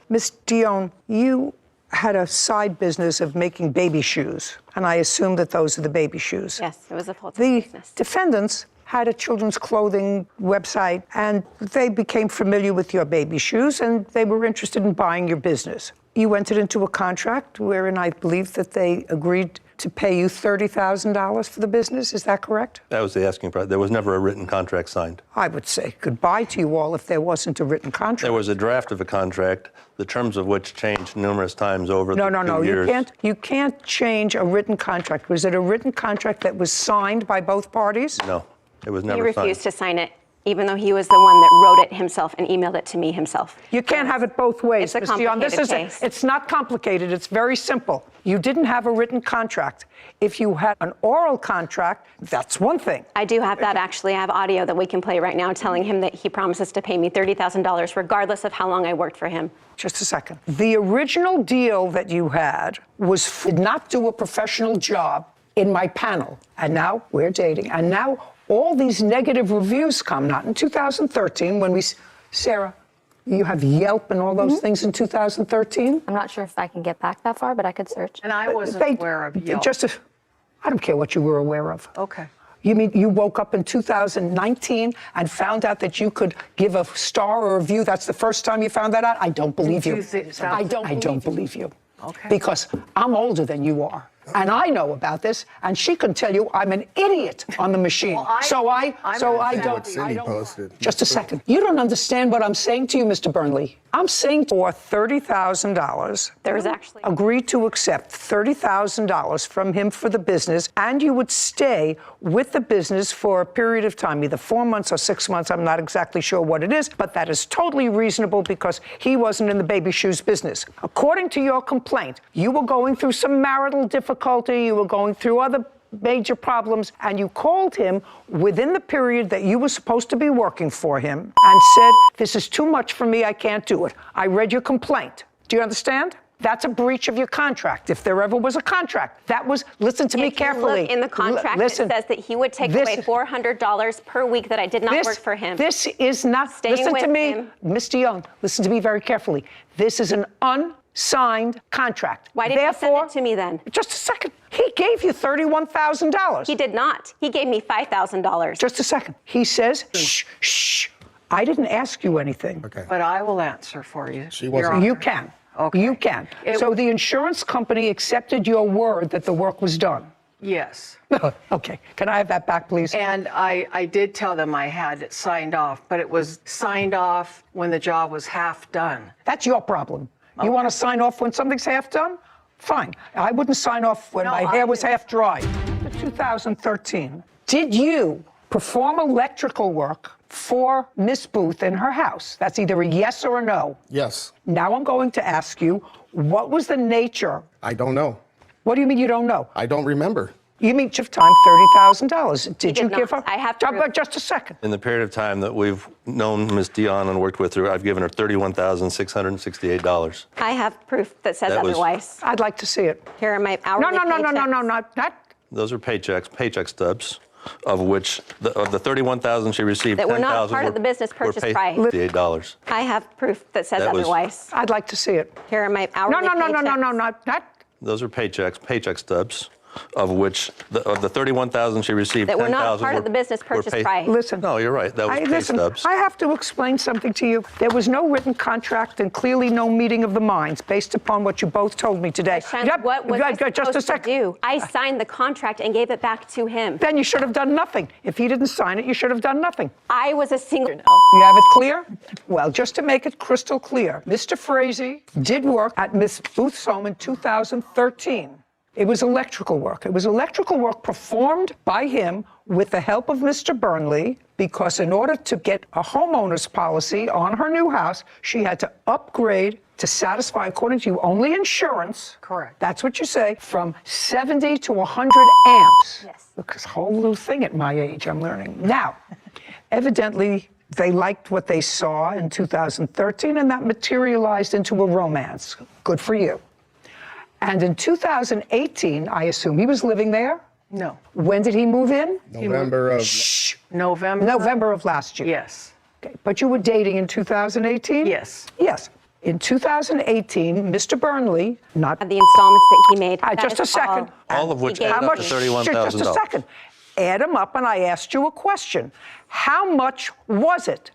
Ms. Dion, you had a side business of making baby shoes, and I assume that those are the baby shoes. Yes, it was a full-time business. The defendants had a children's clothing website, and they became familiar with your baby shoes, and they were interested in buying your business. You entered into a contract wherein I believe that they agreed to pay you $30,000 for the business. Is that correct? That was the asking price. There was never a written contract signed. I would say goodbye to you all if there wasn't a written contract. There was a draft of a contract, the terms of which changed numerous times over the 2 years. You can't change a written contract. Was it a written contract that was signed by both parties? No, it was never signed. He refused to sign it, even though he was the one that wrote it himself and emailed it to me himself. You can't have it both ways, It's a complicated case. It's not complicated. It's very simple. You didn't have a written contract. If you had an oral contract, that's one thing. I do have that, actually. I have audio that we can play right now telling him that he promises to pay me $30,000 regardless of how long I worked for him. Just a second. The original deal that you had did not do a professional job in my panel. And now we're dating. And now all these negative reviews come, not in 2013 when Sarah, you have Yelp and all those things in 2013? I'm not sure if I can get back that far, but I could search. And I wasn't aware of Yelp. I don't care what you were aware of. Okay. You mean you woke up in 2019 and found out that you could give a star or a review? That's the first time you found that out? I don't believe you. I don't believe you. Okay. Because I'm older than you are. And I know about this, and she can tell you I'm an idiot on the machine. Well, I don't. Just a second. You don't understand what I'm saying to you, Mr. Burnley. I'm saying for $30,000, There was actually agreed to accept $30,000 from him for the business, and you would stay with the business for a period of time, either 4 months or 6 months. I'm not exactly sure what it is, but that is totally reasonable because he wasn't in the baby shoes business. According to your complaint, you were going through some marital difficulty, you were going through other major problems, and you called him within the period that you were supposed to be working for him and said, this is too much for me, I can't do it. I read your complaint. Do you understand? That's a breach of your contract, if there ever was a contract. That was, listen to me carefully. Look in the contract, it says that he would take away $400 per week that I did not work for him. This is not, listen to me, Ms. Dion, listen to me very carefully. This is an unsigned contract. Why didn't you send it to me then? Just a second. He gave you $31,000. He did not. He gave me $5,000. Just a second. He says, shh. I didn't ask you anything. Okay. But I will answer for you. You can. Okay. You can. So the insurance company accepted your word that the work was done? Yes. Okay. Can I have that back, please? And I did tell them I had it signed off, but it was signed off when the job was half done. That's your problem. You want to sign off when something's half done? Fine. I wouldn't sign off when my hair was half dry. 2013. Did you perform electrical work for Miss Booth in her house? That's either a yes or a no. Yes. Now I'm going to ask you, what was the nature? I don't know. What do you mean you don't know? I don't remember. You mean you've timed $30,000. Did you give her? I have just a second. In the period of time that we've known Ms. Dion and worked with her, I've given her $31,668. I have proof that says otherwise. I'd like to see it. Here are my hourly paychecks. No, not. Those are paycheck stubs, of which of the $31,000 she received, that were not $10,000 part of the business purchase price. $58. I have proof that says otherwise. I'd like to see it. Here are my hourly paychecks. No, not. Those are paycheck stubs, of which of the $31,000 she received, that were not $10,000 part of the business purchase price. Listen. No, you're right. That was pay stubs. I have to explain something to you. There was no written contract and clearly no meeting of the minds based upon what you both told me today. What was I supposed to do? I signed the contract and gave it back to him. Then you should have done nothing. If he didn't sign it, you should have done nothing. I was a single. You have it clear? Well, just to make it crystal clear, Mr. Frazee did work at Miss Booth's home in 2013. It was electrical work. It was electrical work performed by him with the help of Mr. Burnley, because in order to get a homeowner's policy on her new house, she had to upgrade to satisfy, according to you, only insurance. Correct. That's what you say, from 70 to 100 amps. Yes. Look, this whole new thing at my age, I'm learning. Now, evidently, they liked what they saw in 2013, and that materialized into a romance. Good for you. And in 2018, I assume he was living there? No. When did he move in? November of... November of last year. Yes. Okay. But you were dating in 2018? Yes. Yes. In 2018, Mr. Burnley, not The installments that he made. that just a is second. All of which He gave add How up much? to $31,000. Just a second. Add them up, and I asked you a question. How much was it?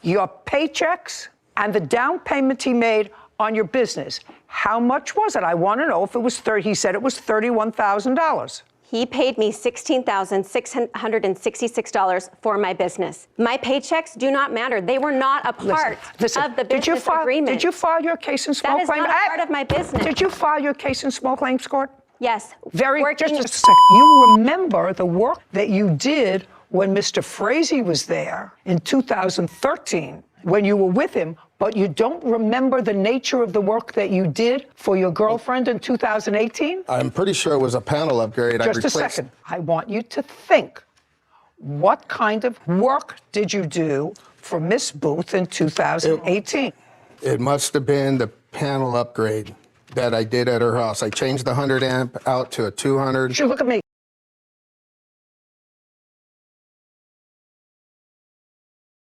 Your paychecks and the down payment he made on your business. How much was it? I want to know if it was he said it was $31,000. He paid me $16,666 for my business. My paychecks do not matter. They were not a part Listen, of the business agreement. Did you file your case in small That is claims? not a part of my business. Did you file your case in small claims court? Yes. Just a second. You remember the work that you did when Mr. Frazee was there in 2013, when you were with him, but you don't remember the nature of the work that you did for your girlfriend in 2018? I'm pretty sure it was a panel upgrade. Just a second. I want you to think. What kind of work did you do for Miss Booth in 2018? It must have been the panel upgrade that I did at her house. I changed the 100 amp out to a 200. Look at me.